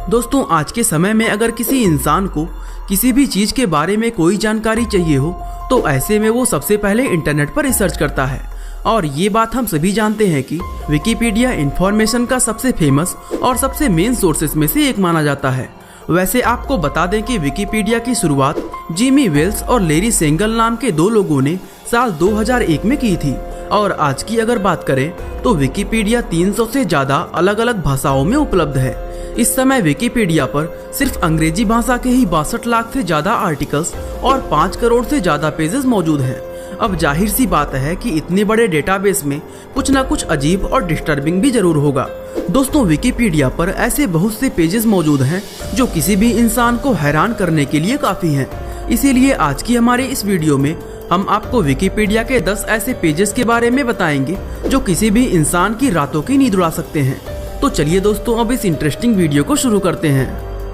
दोस्तों आज के समय में अगर किसी इंसान को किसी भी चीज के बारे में कोई जानकारी चाहिए हो तो ऐसे में वो सबसे पहले इंटरनेट पर रिसर्च करता है। और ये बात हम सभी जानते हैं कि विकिपीडिया इंफॉर्मेशन का सबसे फेमस और सबसे मेन सोर्सेस में से एक माना जाता है। वैसे आपको बता दें कि विकिपीडिया की शुरुआत जिमी वेल्स और लेरी सेंगल नाम के दो लोगों ने साल 2001 में की थी। और आज की अगर बात करें तो विकिपीडिया 300 से ज्यादा अलग अलग भाषाओं में उपलब्ध है। इस समय विकिपीडिया पर सिर्फ अंग्रेजी भाषा के ही 62 लाख से ज्यादा आर्टिकल्स और 5 करोड़ से ज्यादा पेजेस मौजूद हैं। अब जाहिर सी बात है कि इतने बड़े डेटाबेस में कुछ ना कुछ अजीब और डिस्टर्बिंग भी जरूर होगा। दोस्तों विकिपीडिया पर ऐसे बहुत से पेजेस मौजूद हैं जो किसी भी इंसान को हैरान करने के लिए काफी हैं। इसीलिए आज की हमारी इस वीडियो में हम आपको विकिपीडिया के 10 ऐसे पेजेस के बारे में बताएंगे जो किसी भी इंसान की रातों की नींद उड़ा सकते हैं। तो चलिए दोस्तों अब इस इंटरेस्टिंग वीडियो को शुरू करते हैं।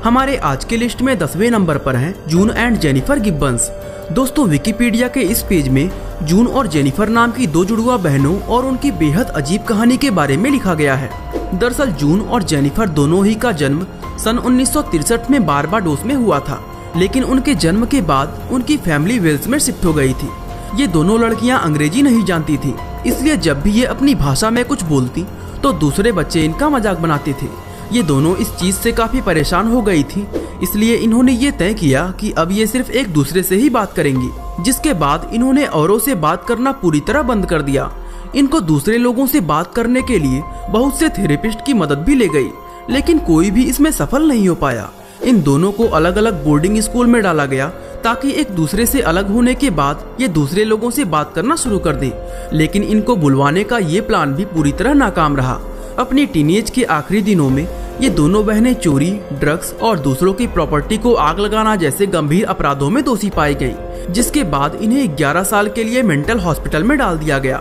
हमारे आज के लिस्ट में 10वें नंबर पर हैं जून एंड जेनिफर गिब्बंस। दोस्तों विकिपीडिया के इस पेज में जून और जेनिफर नाम की दो जुड़वा बहनों और उनकी बेहद अजीब कहानी के बारे में लिखा गया है। दरअसल जून और जेनिफर दोनों ही का जन्म सन 1963 में बारबाडोस में हुआ था, लेकिन उनके जन्म के बाद उनकी फैमिली वेल्स में शिफ्ट हो गई थी। ये दोनों लड़कियां अंग्रेजी नहीं जानती थी, इसलिए जब भी ये अपनी भाषा में कुछ बोलती तो दूसरे बच्चे इनका मजाक बनाते थे। ये दोनों इस चीज से काफी परेशान हो गई थी, इसलिए इन्होंने ये तय किया कि अब ये सिर्फ एक दूसरे से ही बात करेंगी, जिसके बाद इन्होंने औरों से बात करना पूरी तरह बंद कर दिया। इनको दूसरे लोगों से बात करने के लिए बहुत से थेरेपिस्ट की मदद भी ले गई, लेकिन कोई भी इसमें सफल नहीं हो पाया। इन दोनों को अलग अलग बोर्डिंग स्कूल में डाला गया ताकि एक दूसरे से अलग होने के बाद ये दूसरे लोगों से बात करना शुरू कर दे, लेकिन इनको बुलवाने का ये प्लान भी पूरी तरह नाकाम रहा। अपनी टीनेज के आखिरी दिनों में ये दोनों बहनें चोरी, ड्रग्स और दूसरों की प्रॉपर्टी को आग लगाना जैसे गंभीर अपराधों में दोषी पाई गई, जिसके बाद इन्हें 11 साल के लिए मेंटल हॉस्पिटल में डाल दिया गया।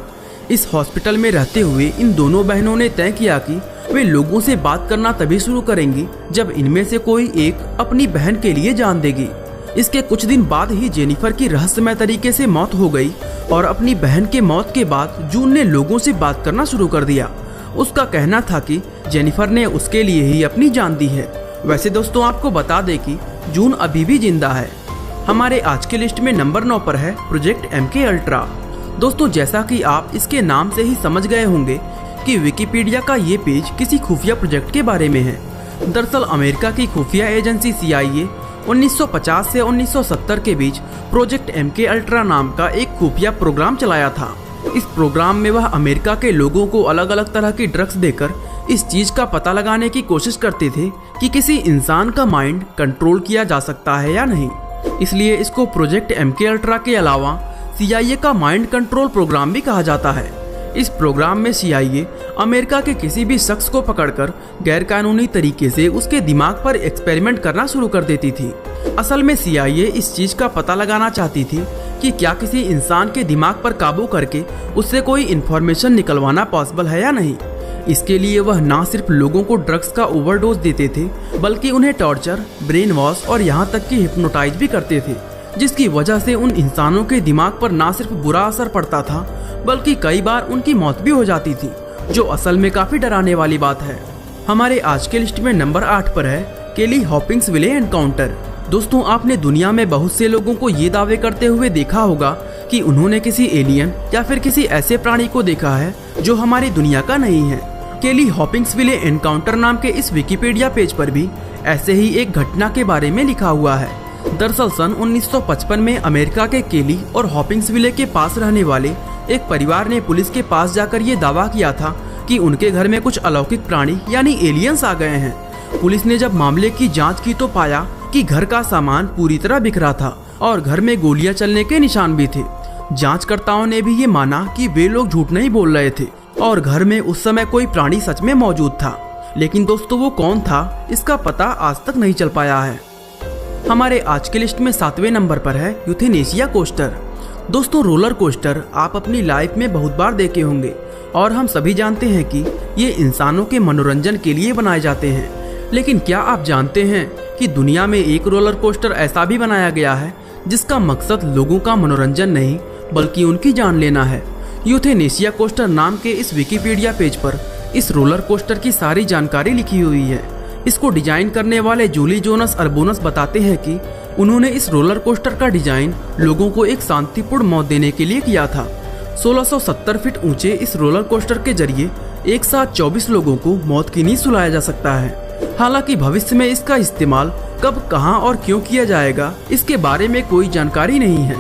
इस हॉस्पिटल में रहते हुए इन दोनों बहनों ने तय किया कि वे लोगों से बात करना तभी शुरू करेंगी जब इनमें से कोई एक अपनी बहन के लिए जान देगी। इसके कुछ दिन बाद ही जेनिफर की रहस्यमय तरीके से मौत हो गई और अपनी बहन के मौत के बाद जून ने लोगों से बात करना शुरू कर दिया। उसका कहना था कि जेनिफर ने उसके लिए ही अपनी जान दी है। वैसे दोस्तों आपको बता दें कि जून अभी भी जिंदा है। हमारे आज के लिस्ट में नंबर 9 पर है प्रोजेक्ट MK अल्ट्रा। दोस्तों जैसा कि आप इसके नाम से ही समझ गए होंगे कि विकिपीडिया का ये पेज किसी खुफिया प्रोजेक्ट के बारे में है। दरअसल अमेरिका की खुफिया एजेंसी CIA 1950 से 1970 के बीच प्रोजेक्ट MK अल्ट्रा नाम का एक खुफिया प्रोग्राम चलाया था। इस प्रोग्राम में वह अमेरिका के लोगों को अलग अलग तरह की ड्रग्स देकर इस चीज का पता लगाने की कोशिश करते थे कि किसी इंसान का माइंड कंट्रोल किया जा सकता है या नहीं। इसलिए इसको प्रोजेक्ट MK अल्ट्रा के अलावा CIA का माइंड कंट्रोल प्रोग्राम भी कहा जाता है। इस प्रोग्राम में CIA अमेरिका के किसी भी शख्स को पकड़कर गैरकानूनी तरीके से उसके दिमाग पर एक्सपेरिमेंट करना शुरू कर देती थी। असल में CIA इस चीज का पता लगाना चाहती थी कि क्या किसी इंसान के दिमाग पर काबू करके उससे कोई इन्फॉर्मेशन निकलवाना पॉसिबल है या नहीं। इसके लिए वह ना सिर्फ लोगों को ड्रग्स का ओवरडोज देते थे, बल्कि उन्हें टॉर्चर, ब्रेन वॉश और यहाँ तक कि हिप्नोटाइज भी करते थे, जिसकी वजह से उन इंसानों के दिमाग पर ना सिर्फ बुरा असर पड़ता था बल्कि कई बार उनकी मौत भी हो जाती थी, जो असल में काफी डराने वाली बात है। हमारे आज के लिस्ट में नंबर 8 पर है केली हॉपिंग्सविले एनकाउंटर। दोस्तों आपने दुनिया में बहुत से लोगों को ये दावे करते हुए देखा होगा कि उन्होंने किसी एलियन या फिर किसी ऐसे प्राणी को देखा है जो हमारी दुनिया का नहीं है। केली हॉपिंग्सविले एनकाउंटर नाम के इस विकिपीडिया पेज पर भी ऐसे ही एक घटना के बारे में लिखा हुआ है। दरअसल सन 1955 में अमेरिका के केली और हॉपिंग्सविले के पास रहने वाले एक परिवार ने पुलिस के पास जाकर ये दावा किया था कि उनके घर में कुछ अलौकिक प्राणी यानी एलियंस आ गए हैं। पुलिस ने जब मामले की जांच की तो पाया कि घर का सामान पूरी तरह बिखरा था और घर में गोलियां चलने के निशान भी थे। जांचकर्ताओं ने भी ये माना कि वे लोग झूठ नहीं बोल रहे थे और घर में उस समय कोई प्राणी सच में मौजूद था, लेकिन दोस्तों वो कौन था इसका पता आज तक नहीं चल पाया है। हमारे आज के लिस्ट में 7वें नंबर पर है यूथेनेशिया कोस्टर। दोस्तों रोलर कोस्टर आप अपनी लाइफ में बहुत बार देखे होंगे और हम सभी जानते हैं कि ये इंसानों के मनोरंजन के लिए बनाए जाते हैं, लेकिन क्या आप जानते हैं कि दुनिया में एक रोलर कोस्टर ऐसा भी बनाया गया है जिसका मकसद लोगों का मनोरंजन नहीं बल्कि उनकी जान लेना है। यूथेनेशिया कोस्टर नाम के इस विकिपीडिया पेज पर इस रोलर कोस्टर की सारी जानकारी लिखी हुई है। इसको डिजाइन करने वाले जूली जोनास अर्बोनस बताते हैं कि उन्होंने इस रोलर कोस्टर का डिजाइन लोगों को एक शांतिपूर्ण मौत देने के लिए किया था। 1670 फीट ऊंचे इस रोलर कोस्टर के जरिए एक साथ 24 लोगों को मौत की नींद सुलाया जा सकता है। हालांकि भविष्य में इसका इस्तेमाल कब, कहां और क्यों किया जाएगा, इसके बारे में कोई जानकारी नहीं है।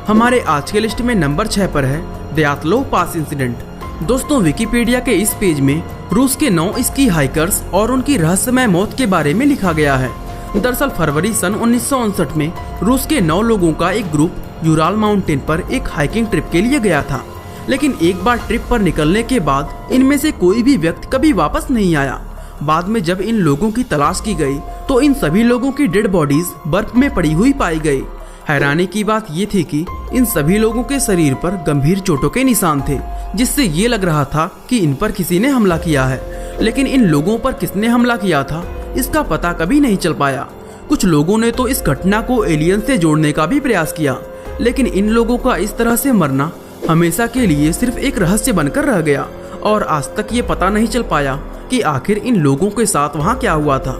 हमारे आज के लिस्ट में नंबर 6 पर है दयातलोव पास इंसिडेंट। दोस्तों, विकिपीडिया के इस पेज में रूस के 9 स्की हाइकर्स और उनकी रहस्यमय मौत के बारे में लिखा गया है। दरअसल फरवरी सन 1959 में रूस के 9 लोगों का एक ग्रुप यूराल माउंटेन पर एक हाइकिंग ट्रिप के लिए गया था, लेकिन एक बार ट्रिप पर निकलने के बाद इनमें से कोई भी व्यक्ति कभी वापस नहीं आया। बाद में जब इन लोगों की तलाश की गई तो इन सभी लोगों की डेड बॉडीज बर्फ में पड़ी हुई पाई गई। हैरानी की बात ये थी कि इन सभी लोगों के शरीर पर गंभीर चोटों के निशान थे, जिससे ये लग रहा था कि इन पर किसी ने हमला किया है। लेकिन इन लोगों पर किसने हमला किया था, इसका पता कभी नहीं चल पाया। कुछ लोगों ने तो इस घटना को एलियन से जोड़ने का भी प्रयास किया, लेकिन इन लोगों का इस तरह से मरना हमेशा के लिए सिर्फ एक रहस्य बनकर रह गया और आज तक ये पता नहीं चल पाया कि आखिर इन लोगों के साथ वहाँ क्या हुआ था।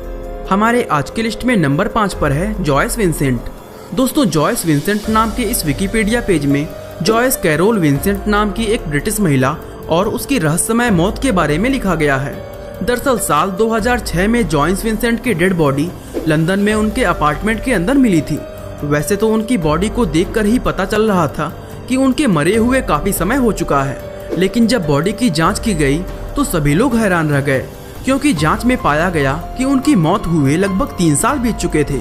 हमारे आज के लिस्ट में नंबर 5 पर है जॉयस विंसेंट। दोस्तों, जॉयस विंसेंट नाम के इस विकिपीडिया पेज में जॉयस कैरोल विंसेंट नाम की एक ब्रिटिश महिला और उसकी रहस्यमय मौत के बारे में लिखा गया है। दरअसल साल 2006 में जॉयस विंसेंट की डेड बॉडी लंदन में उनके अपार्टमेंट के अंदर मिली थी। वैसे तो उनकी बॉडी को देखकर ही पता चल रहा था कि उनके मरे हुए काफी समय हो चुका है, लेकिन जब बॉडी की जांच की गई तो सभी लोग हैरान रह गए, क्योंकि जांच में पाया गया कि उनकी मौत हुए लगभग 3 साल बीत चुके थे।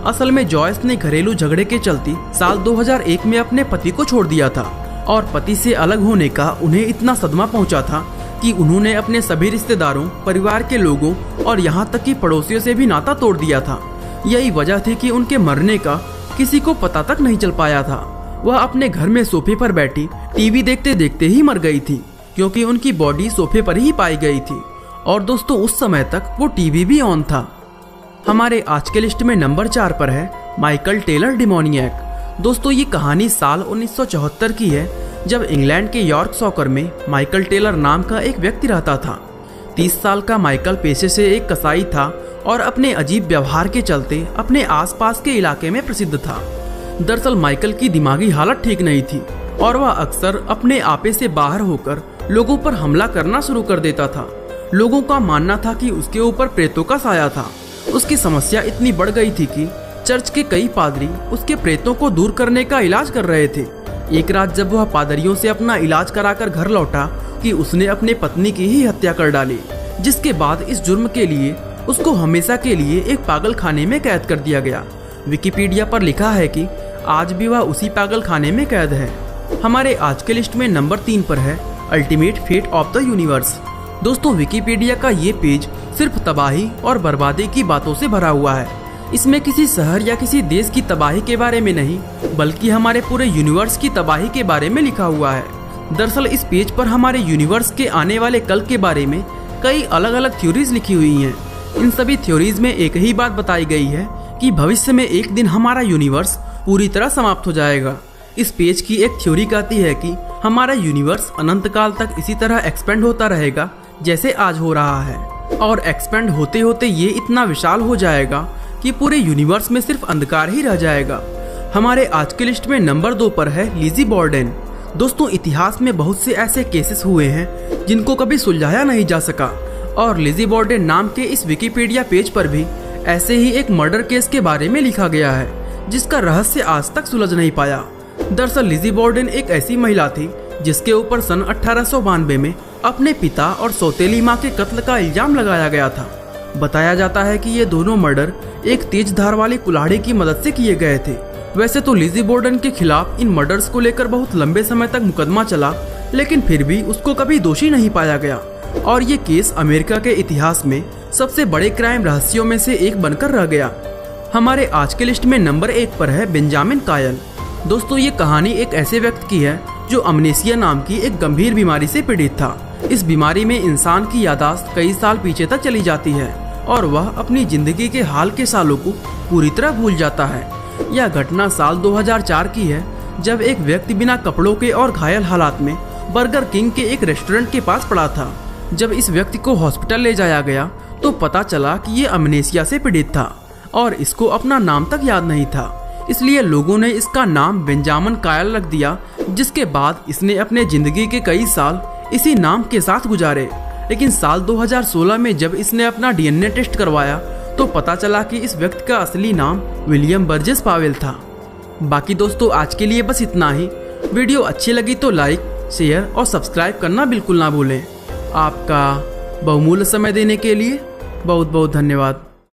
असल में जॉयस ने घरेलू झगड़े के चलते साल 2001 में अपने पति को छोड़ दिया था और पति से अलग होने का उन्हें इतना सदमा पहुंचा था कि उन्होंने अपने सभी रिश्तेदारों, परिवार के लोगों और यहाँ तक कि पड़ोसियों से भी नाता तोड़ दिया था। यही वजह थी कि उनके मरने का किसी को पता तक नहीं चल पाया था। वह अपने घर में सोफे पर बैठी टीवी देखते देखते ही मर गई थी, क्योंकि उनकी बॉडी सोफे पर ही पाई गई थी और दोस्तों उस समय तक वो टीवी भी ऑन था। हमारे आज के लिस्ट में नंबर 4 पर है माइकल टेलर डिमोनियक। दोस्तों, ये कहानी साल 1974 की है, जब इंग्लैंड के यॉर्क शॉकर में माइकल टेलर नाम का एक व्यक्ति रहता था। 30 साल का माइकल पेशे से एक कसाई था और अपने अजीब व्यवहार के चलते अपने आसपास के इलाके में प्रसिद्ध था। दरअसल माइकल की दिमागी हालत ठीक नहीं थी और वह अक्सर अपने आपे से बाहर होकर लोगों पर हमला करना शुरू कर देता था। लोगों का मानना था कि उसके ऊपर प्रेतों का साया था। उसकी समस्या इतनी बढ़ गई थी कि चर्च के कई पादरी उसके प्रेतों को दूर करने का इलाज कर रहे थे। एक रात जब वह पादरियों से अपना इलाज कराकर घर लौटा कि उसने अपने पत्नी की ही हत्या कर डाली, जिसके बाद इस जुर्म के लिए उसको हमेशा के लिए एक पागल खाने में कैद कर दिया गया। विकिपीडिया पर लिखा है कि आज भी वह उसी पागल खाने में कैद है। हमारे आज के लिस्ट में नंबर 3 पर है ultimate fate of the universe. दोस्तों, विकिपीडिया का ये पेज सिर्फ तबाही और बर्बादी की बातों से भरा हुआ है। इसमें किसी शहर या किसी देश की तबाही के बारे में नहीं, बल्कि हमारे पूरे यूनिवर्स की तबाही के बारे में लिखा हुआ है। दरअसल इस पेज पर हमारे यूनिवर्स के आने वाले कल के बारे में कई अलग अलग थ्योरीज लिखी हुई हैं। इन सभी थ्योरीज में एक ही बात बताई गई है कि भविष्य में एक दिन हमारा यूनिवर्स पूरी तरह समाप्त हो जाएगा। इस पेज की एक थ्योरी कहती है कि हमारा यूनिवर्स अनंत काल तक इसी तरह एक्सपेंड होता रहेगा जैसे आज हो रहा है, और एक्सपेंड होते होते ये इतना विशाल हो जाएगा कि पूरे यूनिवर्स में सिर्फ अंधकार ही रह जाएगा। हमारे आज के लिस्ट में नंबर 2 पर है लिज़ी बॉर्डेन। दोस्तों, इतिहास में बहुत से ऐसे केसेस हुए हैं जिनको कभी सुलझाया नहीं जा सका, और लिज़ी बॉर्डेन नाम के इस विकिपीडिया पेज पर भी ऐसे ही एक मर्डर केस के बारे में लिखा गया है जिसका रहस्य आज तक सुलझ नहीं पाया। दरअसल लिज़ी बॉर्डेन एक ऐसी महिला थी जिसके ऊपर सन 1892 में अपने पिता और सौतेली मां के कत्ल का इल्जाम लगाया गया था। बताया जाता है कि ये दोनों मर्डर एक तेज धार वाली कुल्हाड़ी की मदद से किए गए थे। वैसे तो लिज़ी बॉर्डेन के खिलाफ इन मर्डर्स को लेकर बहुत लंबे समय तक मुकदमा चला, लेकिन फिर भी उसको कभी दोषी नहीं पाया गया और ये केस अमेरिका के इतिहास में सबसे बड़े क्राइम रहस्यों में से एक बनकर रह गया। हमारे आज के लिस्ट में नंबर 1 पर है बेंजामिन कायल। दोस्तों, ये कहानी एक ऐसे व्यक्ति की है जो अमनेसिया नाम की एक गंभीर बीमारी से पीड़ित था। इस बीमारी में इंसान की याददाश्त कई साल पीछे तक चली जाती है और वह अपनी जिंदगी के हाल के सालों को पूरी तरह भूल जाता है। यह घटना साल 2004 की है, जब एक व्यक्ति बिना कपड़ों के और घायल हालात में बर्गर किंग के एक रेस्टोरेंट के पास पड़ा था। जब इस व्यक्ति को हॉस्पिटल ले जाया गया तो पता चला कि ये अमनेसिया से पीड़ित था और इसको अपना नाम तक याद नहीं था। इसलिए लोगों ने इसका नाम बेंजामिन कायल रख दिया, जिसके बाद इसने अपने जिंदगी के कई साल इसी नाम के साथ गुजारे। लेकिन साल 2016 में जब इसने अपना डीएनए टेस्ट करवाया तो पता चला कि इस व्यक्ति का असली नाम विलियम बर्जेस पावेल था। बाकी दोस्तों, आज के लिए बस इतना ही। वीडियो अच्छी लगी तो लाइक, शेयर और सब्सक्राइब करना बिल्कुल ना भूलें। आपका बहुमूल्य समय देने के लिए बहुत बहुत धन्यवाद।